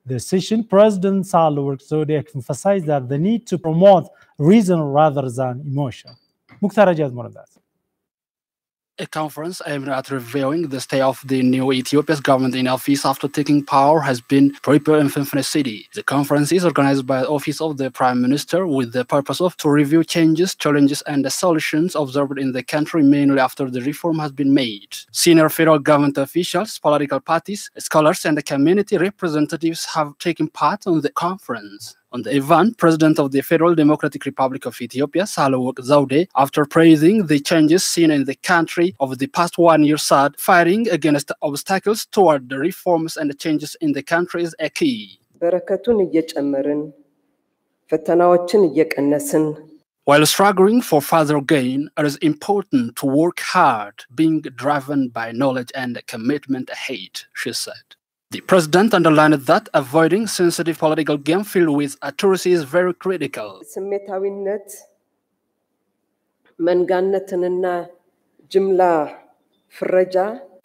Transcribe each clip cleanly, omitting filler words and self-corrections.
the session, President Sahle Zode emphasized that the need to promote reason rather than emotion. Mukhtar Ajaz Moradat. A conference aimed at reviewing the state of the new Ethiopia's government in office after taking power has been prepared in Finfine City. The conference is organized by the Office of the Prime Minister with the purpose of to review changes, challenges, and the solutions observed in the country, mainly after the reform has been made. Senior federal government officials, political parties, scholars, and the community representatives have taken part on the conference. On the event, President of the Federal Democratic Republic of Ethiopia, Sahle Zode, after praising the changes seen in the country over the past 1 year, said fighting against obstacles toward the reforms and the changes in the country is a key. While struggling for further gain, it is important to work hard, being driven by knowledge and commitment ahead, she said. The president underlined that avoiding sensitive political game filled with accuracy is very critical.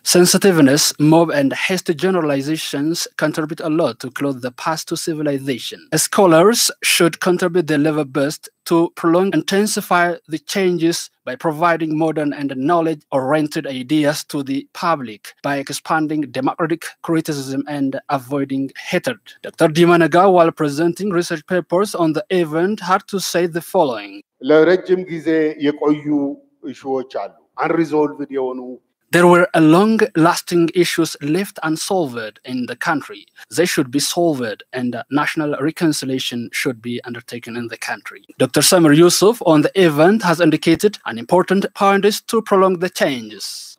Sensitiveness, mob, and hasty generalizations contribute a lot to close the path to civilization. Scholars should contribute their level best to prolong and intensify the changes by providing modern and knowledge-oriented ideas to the public, by expanding democratic criticism and avoiding hatred. Dr. Dimanaga, while presenting research papers on the event, had to say the following. There were long-lasting issues left unsolved in the country. They should be solved, and national reconciliation should be undertaken in the country. Dr. Samir Yusuf on the event has indicated an important point is to prolong the changes.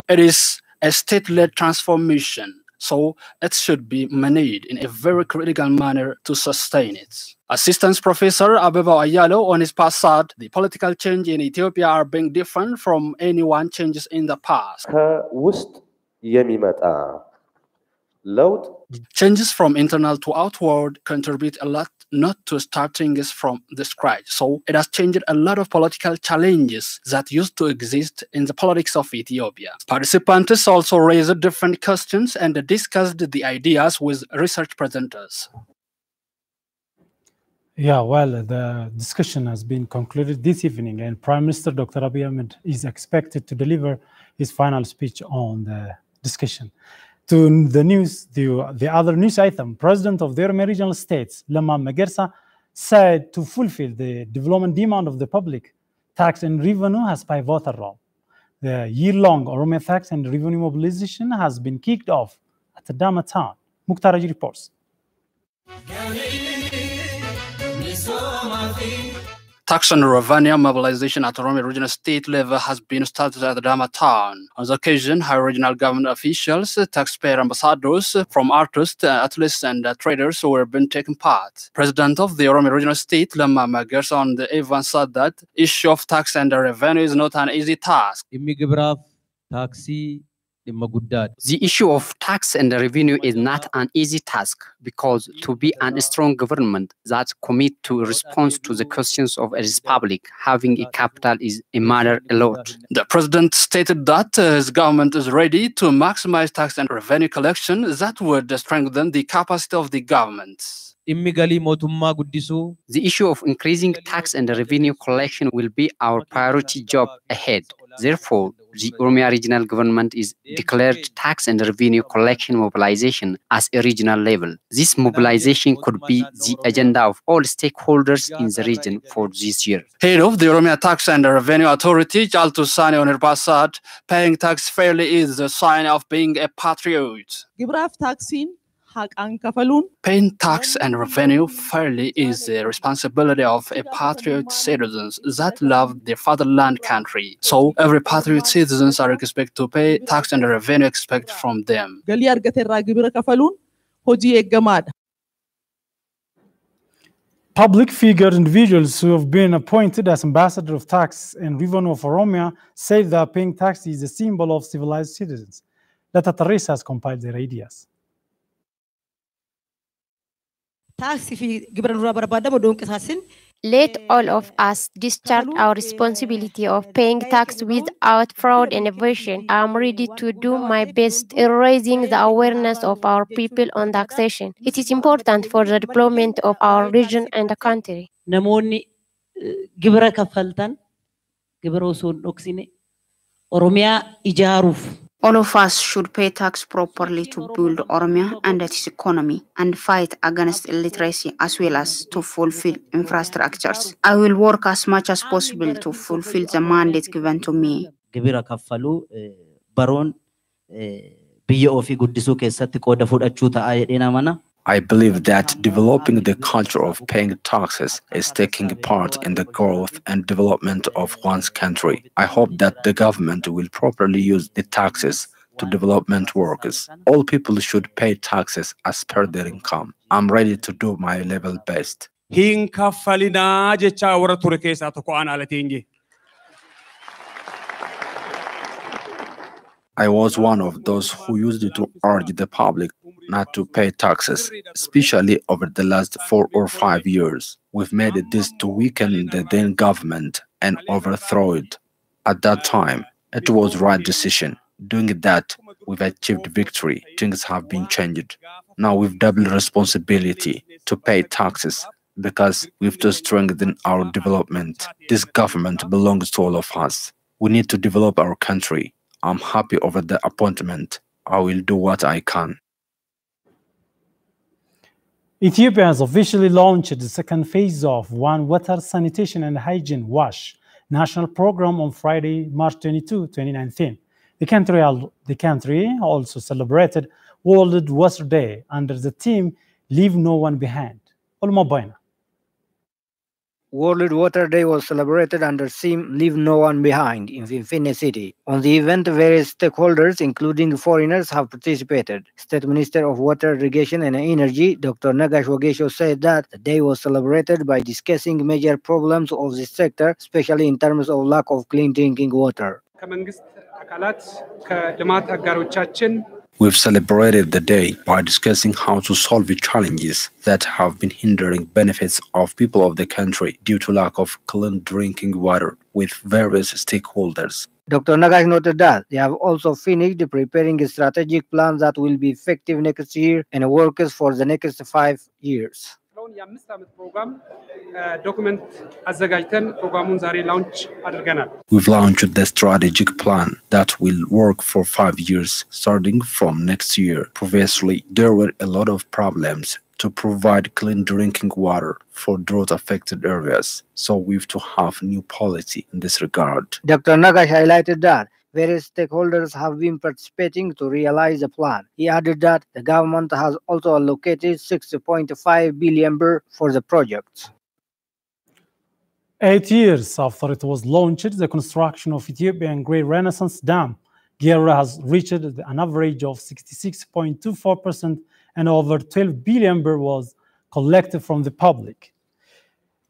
It is a state-led transformation, so it should be managed in a very critical manner to sustain it. Assistant Professor Abeba Ayalo on his part said the political change in Ethiopia are being different from any one changes in the past. Changes from internal to outward contribute a lot, not to starting from the scratch. So it has changed a lot of political challenges that used to exist in the politics of Ethiopia. Participants also raised different questions and discussed the ideas with research presenters. Yeah, well, the discussion has been concluded this evening, and Prime Minister Dr. Abiy Ahmed is expected to deliver his final speech on the discussion. To the news, the other news item, President of the Oromia Regional States, Lamma Magarsa, said to fulfill the development demand of the public, tax and revenue has pivotal role. The year-long Oromia tax and revenue mobilization has been kicked off at Adama town. Mukhtar Ajaz reports. Tax and revenue mobilization at Oromia regional state level has been started at Adama town. On the occasion, high regional government officials, taxpayer ambassadors from artists, athletes, and traders were being taken part. President of the Oromia regional state, Lamma Magarsa, on the event said that issue of tax and revenue is not an easy task. The issue of tax and revenue is not an easy task, because to be a strong government that commit to response to the questions of its public, having a capital is a matter a lot. The president stated that his government is ready to maximize tax and revenue collection that would strengthen the capacity of the government. The issue of increasing tax and revenue collection will be our priority job ahead. Therefore, the Oromia regional government is declared tax and revenue collection mobilization as a regional level. This mobilization could be the agenda of all stakeholders in the region for this year. Head of the Oromia Tax and Revenue Authority, Jaltu Sani on her said, paying tax fairly is the sign of being a patriot. Paying tax and revenue fairly is the responsibility of a patriot citizens that love their fatherland country. So every patriot citizens are expected to pay tax and revenue expected from them. Public figure individuals who have been appointed as ambassador of tax and revenue of Oromia say that paying tax is a symbol of civilized citizens. Data Teresa has compiled their ideas. Let all of us discharge our responsibility of paying tax without fraud and evasion. I am ready to do my best in raising the awareness of our people on taxation. It is important for the development of our region and the country. Namoonni gibira kaffaltan gibira osoo hin dhoksine Oromiyaa ijaaruuf All of us should pay tax properly to build Oromia and its economy and fight against illiteracy as well as to fulfill infrastructures. I will work as much as possible to fulfill the mandate given to me. gibira kaffaluu baroon biyya ofii guddisuu keessatti qooda fudhachuu ta'a jedheen amana. I believe that developing the culture of paying taxes is taking part in the growth and development of one's country. I hope that the government will properly use the taxes to development works. All people should pay taxes as per their income. I'm ready to do my level best. Hin kaffalinaa jechaa warra ture keessaa tokko aan ala teenye. I was one of those who used to urge the public not to pay taxes, especially over the last 4 or 5 years. We've made this to weaken the then government and overthrow it. At that time, it was the right decision. Doing that, we've achieved victory. Things have been changed. Now we've double responsibility to pay taxes because we've to strengthen our development. This government belongs to all of us. We need to develop our country. I'm happy over the appointment. I will do what I can. Ethiopia has officially launched the second phase of One Water Sanitation and Hygiene WASH national program on Friday, March 22, 2019. The country also celebrated World Water Day under the theme Leave No One Behind. Olma Baina. World Water Day was celebrated under theme Leave No One Behind in Finfinne City. On the event, various stakeholders, including foreigners, have participated. State Minister of Water, Irrigation and Energy, Dr. Nagash Wagesho, said that the day was celebrated by discussing major problems of the sector, especially in terms of lack of clean drinking water. We've celebrated the day by discussing how to solve the challenges that have been hindering benefits of people of the country due to lack of clean drinking water with various stakeholders. Dr. Nagash noted that they have also finished preparing a strategic plan that will be effective next year and works for the next 5 years. We've launched the strategic plan that will work for 5 years, starting from next year. Previously, there were a lot of problems to provide clean drinking water for drought-affected areas, so we've to have new policy in this regard. Dr. Nagash highlighted that various stakeholders have been participating to realize the plan. He added that the government has also allocated 6.5 billion birr for the project. 8 years after it was launched, the construction of Ethiopian Great Renaissance Dam, Gera, has reached an average of 66.24%, and over 12 billion birr was collected from the public.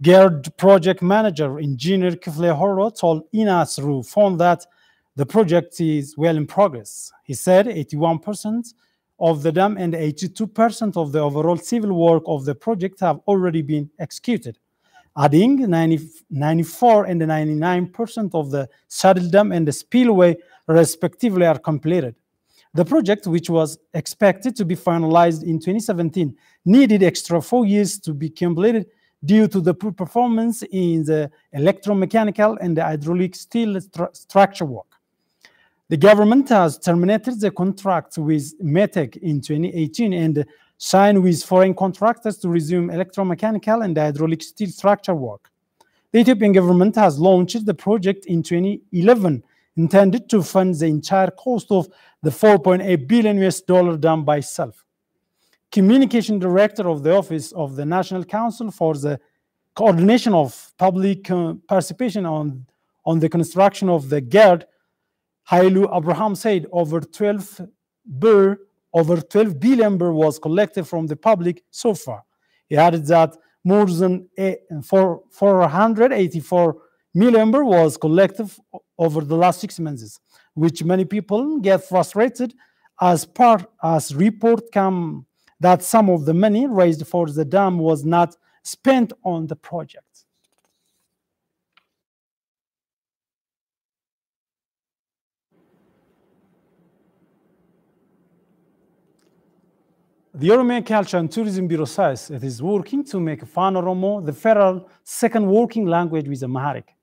GERD project manager, engineer Kifle Horo, told Inasru found that the project is well in progress. He said 81% of the dam and 82% of the overall civil work of the project have already been executed, adding 94 and 99% of the saddle dam and the spillway respectively are completed. The project, which was expected to be finalized in 2017, needed extra 4 years to be completed due to the poor performance in the electromechanical and the hydraulic steel structure work. The government has terminated the contract with METEC in 2018 and signed with foreign contractors to resume electromechanical and hydraulic steel structure work. The Ethiopian government has launched the project in 2011, intended to fund the entire cost of the $4.8 billion dam by itself. Communication director of the Office of the National Council for the Coordination of Public Participation on the construction of the GERD, Hailu Abraham, said over 12 billion birr was collected from the public so far. He added that more than 484 million birr was collected over the last 6 months, which many people get frustrated as report come that some of the money raised for the dam was not spent on the project. The Oromia Culture and Tourism Bureau says it is working to make Fan Oromo the federal second working language with Amharic.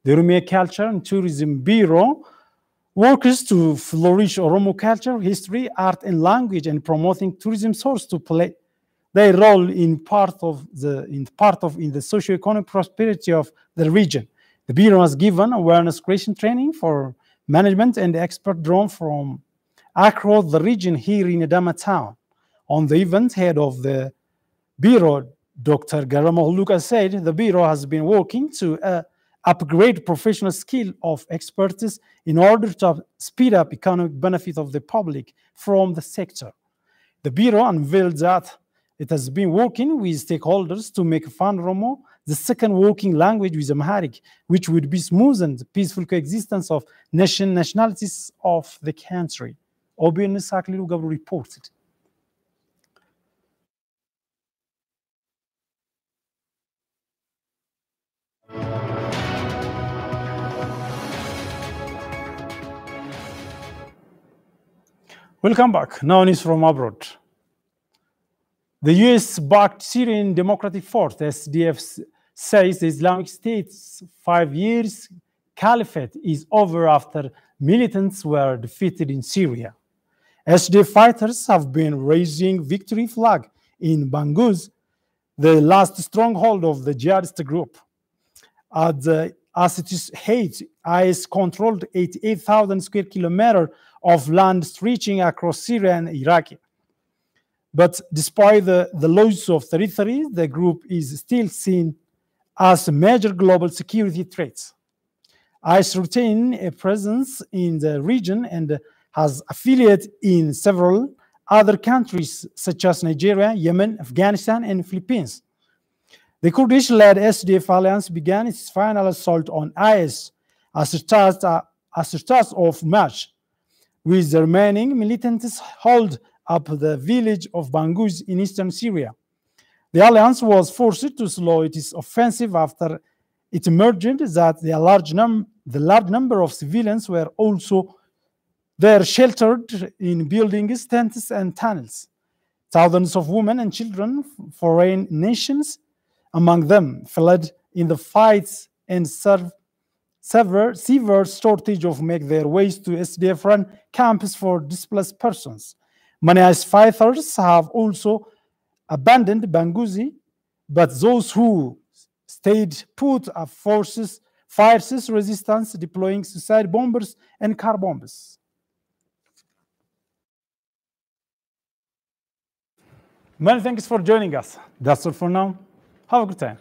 The Oromia Culture and Tourism Bureau works to flourish Oromo culture, history, art, and language, and promoting tourism source to play their role in the socio-economic prosperity of the region. The Bureau has given awareness creation training for management and expert drawn from across the region here in Adama town. On the event, head of the Bureau, Dr. Garamo Lucas said the Bureau has been working to upgrade professional skill of expertise in order to speed up economic benefit of the public from the sector. The Bureau unveiled that it has been working with stakeholders to make Fan Oromo the second working language with Amharic, which would be smooth and peaceful coexistence of nationalities of the country. OBN Saklilu Gabru reported. Welcome back. Now news from abroad. The US-backed Syrian Democratic Force, SDF, says the Islamic State's 5 years caliphate is over after militants were defeated in Syria. SDF fighters have been raising victory flag in Banguz, the last stronghold of the jihadist group. As it is hate, IS controlled 88,000 square kilometers of land stretching across Syria and Iraq. But despite the loss of territory, the group is still seen as a major global security threat. IS retains a presence in the region and has affiliates in several other countries such as Nigeria, Yemen, Afghanistan, and Philippines. The Kurdish-led SDF alliance began its final assault on IS as a start of March, with the remaining militants held up the village of Banguz in eastern Syria. The alliance was forced to slow its offensive after it emerged that the large number of civilians were also there sheltered in buildings, tents, and tunnels. Thousands of women and children, foreign nations among them, fled in the fights and severe shortage of make their ways to SDF-run camps for displaced persons. Many IS fighters have also abandoned Banghuzi, but those who stayed put are fierce resistance, deploying suicide bombers and car bombs. Many thanks for joining us. That's all for now. Have a good time.